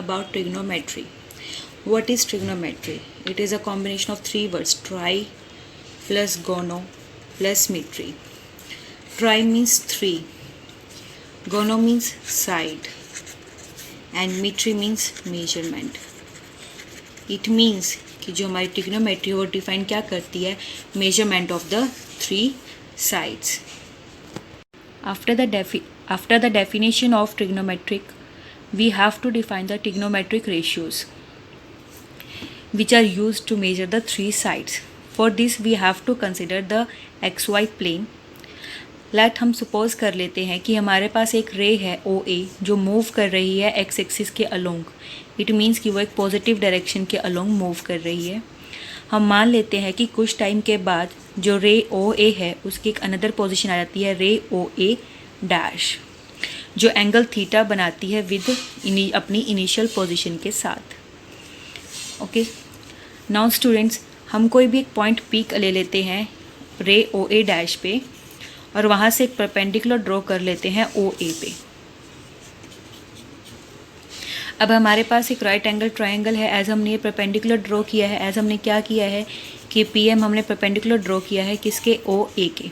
about trigonometry. What is trigonometry? It is a combination of three words: tri plus gono plus metry. Tri means three, gono means side, and metry means measurement. It means कि जो हमारी trigonometry वो define क्या करती है? Measurement of the three sides. After the definition of trigonometric, we have to define the trigonometric ratios which are used to measure the three sides. For this we have to consider the xy plane. Let हम suppose कर लेते हैं कि हमारे पास एक रे है OA जो मूव कर रही है x एक्सिस के अलोंग. इट मीन्स कि वो एक पॉजिटिव डायरेक्शन के अलोंग मूव कर रही है. हम मान लेते हैं कि कुछ टाइम के बाद जो रे OA है उसकी एक अनदर पोजीशन आ जाती है रे OA डैश, जो एंगल थीटा बनाती है विद अपनी इनिशियल पोजीशन के साथ. ओके, नाउ स्टूडेंट्स, हम कोई भी एक पॉइंट पी ले लेते हैं रे OA डैश पे और वहाँ से एक परपेंडिकुलर ड्रॉ कर लेते हैं OA पे. अब हमारे पास एक राइट एंगल ट्रायंगल है. एज हमने ये परपेंडिकुलर ड्रॉ किया है, एज हमने क्या किया है कि PM हमने परपेंडिकुलर ड्रॉ किया है किसके? OA के.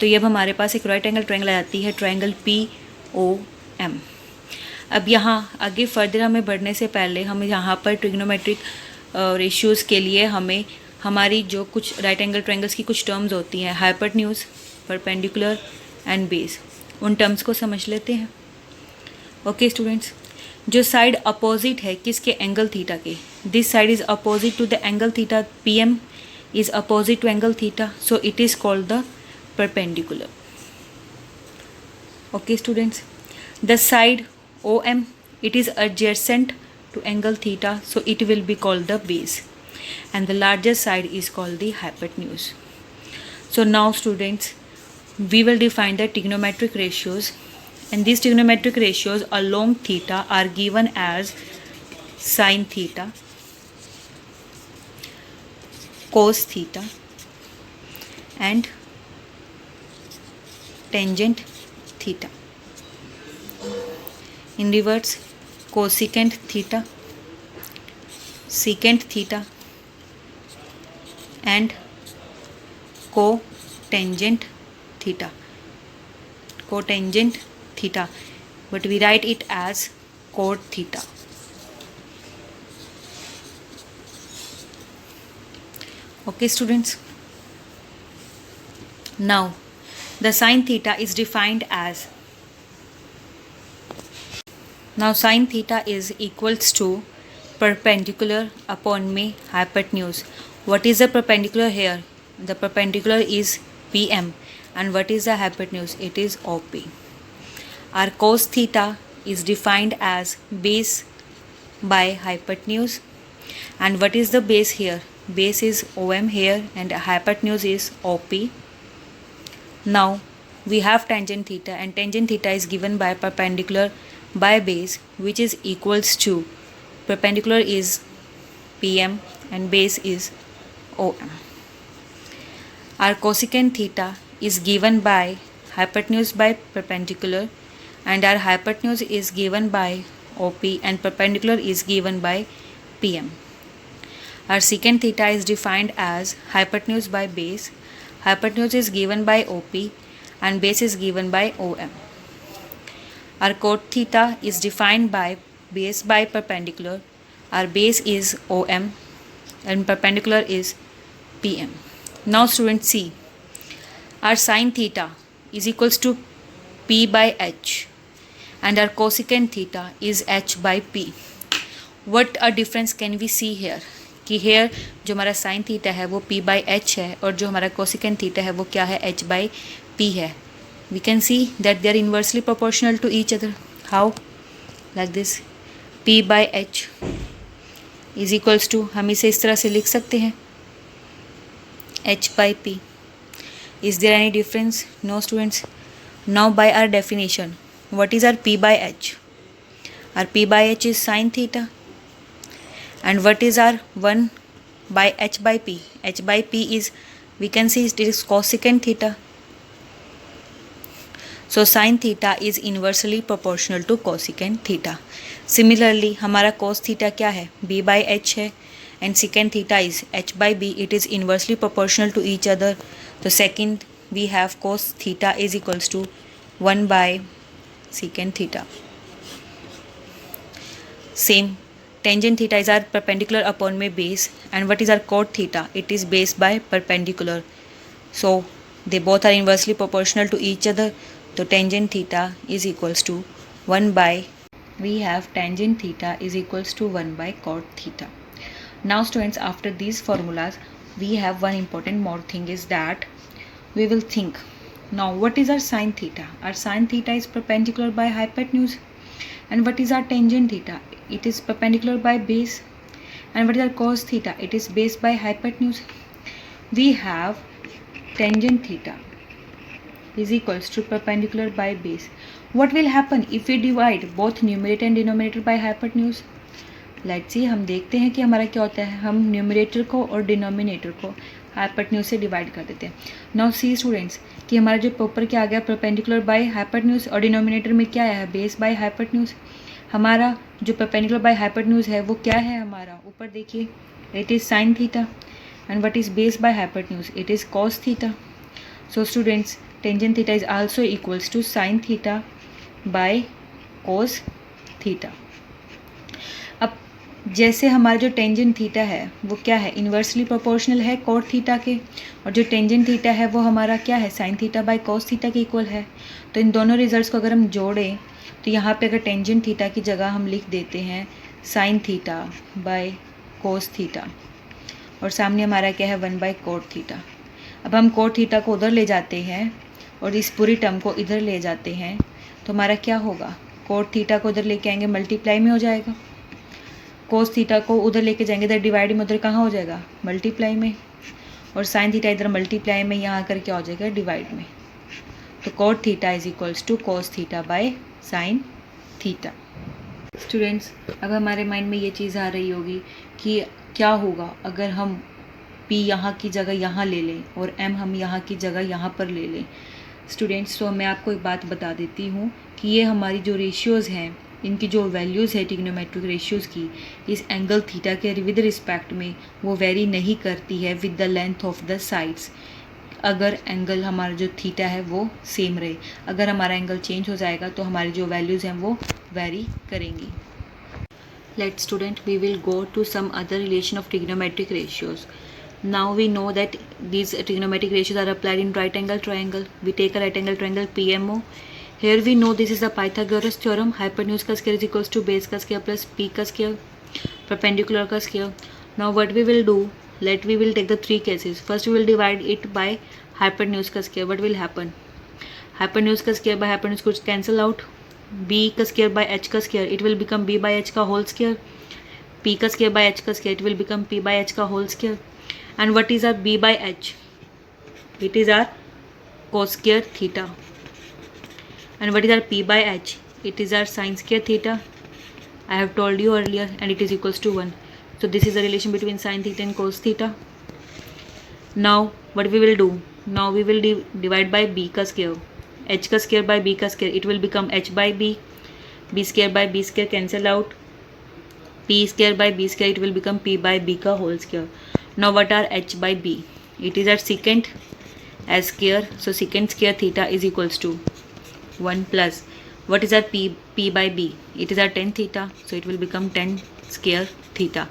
तो ये अब हमारे पास एक राइट एंगल ट्रायंगल आ जाती है, ट्रायंगल POM. अब यहाँ आगे फर्दर हमें बढ़ने से पहले हम यहाँ पर ट्रिग्नोमेट्रिक रेशियोज़ के लिए हमें हमारी जो कुछ राइट एंगल ट्रायंगल्स की कुछ टर्म्स होती हैं, हाइपोटेन्यूज, परपेंडिकुलर एंड बेस, उन टर्म्स को समझ लेते हैं. ओके स्टूडेंट्स, जो साइड अपोजिट है किसके? एंगल थीटा के. This side is opposite to the angle theta. PM is opposite to angle theta, so it is called the perpendicular. Okay students, the side OM, it is adjacent to angle theta, so it will be called the base, and the larger side is called the hypotenuse. So now students, we will define the trigonometric ratios, and these trigonometric ratios along theta are given as sin theta, cos theta, and tangent theta. In reverse, cosecant theta, secant theta, and cotangent theta. Cotangent theta, but we write it as cot theta. Okay students, now the sin theta is defined as, now sin theta is equals to perpendicular upon me hypotenuse. What is the perpendicular here? The perpendicular is PM, and what is the hypotenuse? It is OP. Our cos theta is defined as base by hypotenuse, and what is the base here? Base is OM here and hypotenuse is OP. Now we have tangent theta, and tangent theta is given by perpendicular by base, which is equals to, perpendicular is PM and base is OM. Our cosecant theta is given by hypotenuse by perpendicular, and our hypotenuse is given by OP, and perpendicular is given by PM. Our secant theta is defined as hypotenuse by base, hypotenuse is given by OP, and base is given by OM. Our cot theta is defined by base by perpendicular, our base is OM, and perpendicular is PM. Now students see, our sin theta is equals to P by H, and our cosecant theta is H by P. What a difference can we see here? कि hair जो हमारा sine theta है वो P by H है, और जो हमारा cosecant theta है वो क्या है? H by P है. We can see that they are inversely proportional to each other. How? Like this, P by H is equals to, हम इसे इस तरह से लिख सकते हैं, H by P. Is there any difference? No students. Now by our definition, what is our P by H? Our P by H is sin theta. And what is our 1 by H by P? H by P is, we can see it is cosecant theta. So sin theta is inversely proportional to cosecant theta. Similarly, हमारा cos theta क्या है? b by h है, and secant theta is h by b. It is inversely proportional to each other. So second, we have cos theta is equals to 1 by secant theta. Same, tangent theta is our perpendicular upon my base, and what is our cot theta? It is base by perpendicular. So they both are inversely proportional to each other. So tangent theta is equals to 1 by, we have tangent theta is equals to 1 by cot theta. Now students, after these formulas, we have one important more thing is that we will think, now what is our sin theta? Our sin theta is perpendicular by hypotenuse. And what is our tangent theta? It is perpendicular by base. And what is our cos theta? It is base by hypotenuse. We have tangent theta is equals to perpendicular by base. What will happen if we divide both numerator and denominator by hypotenuse? Let's see, हम देखते हैं कि हमारा क्या होता है. हम numerator को और डिनोमिनेटर को हाइपोटेन्यूज से डिवाइड कर देते हैं. नाउ सी स्टूडेंट्स कि हमारा जो ऊपर क्या आ गया परपेंडिकुलर बाय हाइपोटेन्यूज, और डिनोमिनेटर में क्या आया है बेस बाय हाइपोटेन्यूज. हमारा जो परपेंडिकुलर बाय हाइपोटेन्यूज है वो क्या है हमारा, ऊपर देखिए, it is sine theta. And what is base by hypotenuse? It is cos theta. So students, tangent theta is also equals to sine theta by cos theta. अब जैसे हमारा जो टेंजेंट थीटा है वो क्या है, इन्वर्सली प्रोपोर्शनल है cot theta के, और जो टेंजेंट थीटा है वो हमारा क्या है, sign theta by cos theta के इक्वल है. तो इन दोनों रिजल्ट्स को अगर हम जोड़ें तो यहाँ पे अगर टेंजेंट थीटा की जगह हम लिख देते हैं sign theta by cos theta, और सामने हमारा क्या है 1 बाय कॉट थीटा. अब हम कॉट थीटा को उधर ले जाते हैं और इस पूरी टर्म को इधर ले जाते हैं तो हमारा क्या होगा, कॉट थीटा को उधर लेके आएंगे मल्टीप्लाई में हो जाएगा, कोस थीटा को उधर लेके जाएंगे इधर डिवाइड में, उधर कहाँ हो जाएगा मल्टीप्लाई में, और साइन थीटा इधर मल्टीप्लाई में, यहाँ आकर क्या हो जाएगा डिवाइड में. तो cot theta is equals to cos theta by sine theta. Students, अब हमारे माइंड में ये चीज़ आ रही होगी कि क्या होगा अगर हम P यहाँ की जगह यहाँ ले लें और M हम यहाँ की जगह यहाँ पर ले लें. स्टूडेंट्स, तो मैं आपको एक बात बता देती हूँ कि ये हमारी जो रेशियोज़ हैं, इनकी जो वैल्यूज़ है ट्रिग्नोमेट्रिक रेशियोज़ की, इस एंगल थीटा के विद रिस्पेक्ट में वो वेरी नहीं करती है with the length of the sides. अगर एंगल हमारा जो थीटा है वो सेम रहे, अगर हमारा एंगल चेंज हो जाएगा तो हमारी जो वैल्यूज़ हैं वो वेरी करेंगी. Let student, we will go to some other relation of trigonometric ratios. Now we know that these trigonometric ratios are applied in right angle triangle. We take a right angle triangle PMO. Here we know this is the Pythagoras theorem. Hypotenuse का square is equals to base का square plus P का square, perpendicular का square. Now what we will do? We will take the three cases. First we will divide it by hypotenuse का square. What will happen? Hypotenuse का square by hypotenuse कुछ cancel out. B का square by H का square. It will become B by H का whole square. P का square by H का square. It will become P by H का whole square. And what is our B by H? It is our cos square theta. And what is our P by H? It is our sin square theta. I have told you earlier, and it is equals to 1. So this is the relation between sin theta and cos theta. Now what we will do? Now we will divide by B का square. H का square by B का square. It will become H by B. B square by B square cancel out. P square by B square. It will become P by B का whole square. Now what are H by B? It is our secant S square. So secant square theta is equals to 1 plus, what is our P by B? It is our tan theta. So it will become tan square theta.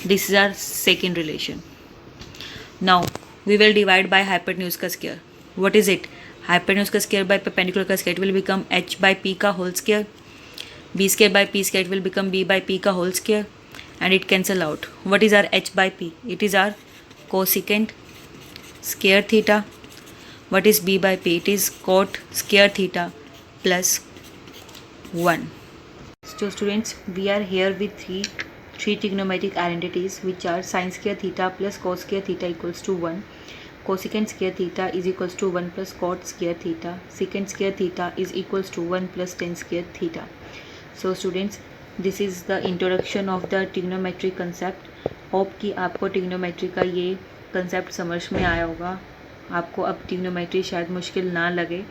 This is our second relation. Now we will divide by hypotenuse का square. What is it? Hypotenuse का square by perpendicular का square. It will become H by P का whole square. B square by P square. It will become B by P का whole square. And it cancel out. What is our H by P? It is our cosecant square theta. What is B by P? It is cot square theta plus 1. So students, we are here with three trigonometric identities which are sin square theta plus cos square theta equals to 1. Cosecant square theta is equals to 1 plus cot square theta. Secant square theta is equals to 1 plus tan square theta. So students, this is the introduction of the trigonometry concept. Hope कि आपको trigonometry का ये concept समझ में आया होगा, आपको अब ट्रिग्नोमेट्री शायद मुश्किल ना लगे.